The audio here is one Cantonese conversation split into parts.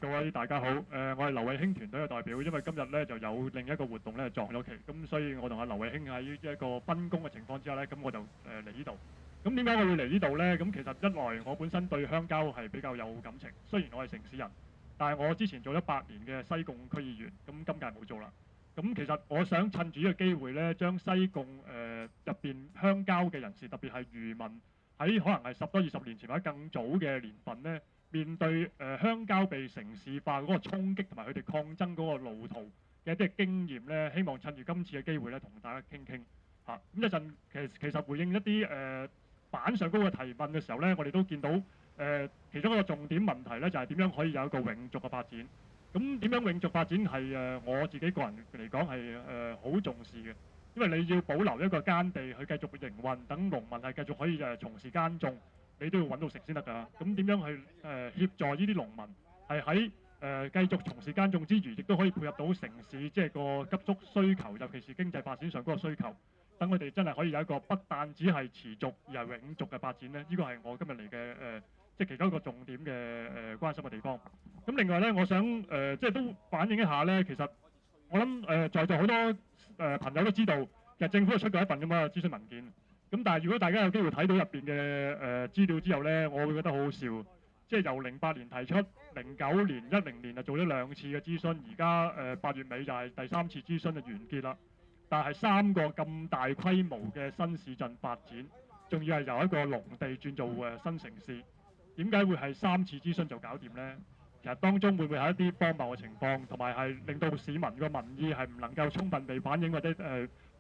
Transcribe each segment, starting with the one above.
各位大家好，我係劉慧卿團隊嘅代表，因為今日咧就有另一個活動咧撞咗期，咁所以我同阿劉慧卿喺一個分工嘅情況之下咧，咁我就嚟呢度。咁點解我會嚟呢度咧？咁其實一來我本身對鄉郊係比較有感情，雖然我係城市人，但係我之前做咗8年嘅西貢區議員，咁今屆冇做啦。咁其實我想趁住呢個機會咧，將西貢入邊鄉郊嘅人士，特別係漁民，喺可能係10多20年前或者更早嘅年份咧，面對鄉郊被城市化嗰個衝擊同埋佢哋抗爭嗰個路途嘅一啲經驗咧，希望趁住今次嘅機會咧，同大家傾傾嚇。咁一陣其實回應一啲板上高嘅提問嘅時候咧，我哋都見到其中一個重點問題咧，就係點樣可以有一個永續嘅發展。咁點樣永續發展係我自己個人嚟講係好重視嘅，因為你要保留一個耕地去繼續營運，等農民係繼續可以從事耕種。你都要揾到食先得㗎。咁點樣去協助呢啲農民係喺繼續從事耕種之餘，亦都可以配合到城市即係個急速需求，尤其是經濟發展上嗰個需求，等佢哋真係可以有一個不但只係持續而係永續嘅發展咧。呢個係我今日嚟嘅即係其中一個重點嘅關心嘅地方。咁另外咧，我想即係都反映一下咧，其實我諗在座好多朋友都知道，其實政府係出過一份咁嘅諮詢文件。咁但係如果大家有機會睇到入邊嘅資料之後呢，我會覺得好好笑。即係由08年提出，09年、10年就做咗2次嘅諮詢，而家8月尾就係第3次諮詢就完結啦。但係3個咁大規模嘅新市鎮發展，仲要係由一個農地轉做新城市，點解會係3次諮詢就搞掂呢？其實當中會唔會係一啲荒謬嘅情況，同埋係令到市民嘅民意係唔能夠充分被反映或者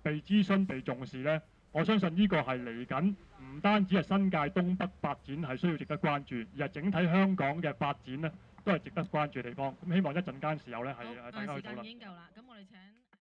被諮詢、被重視呢？我相信呢個係嚟緊，唔單止係新界東北發展係需要值得關注，而係整體香港嘅發展呢都係值得關注嘅地方。咁希望一陣間時候呢係大家去討論。時間已經夠啦，咁我哋請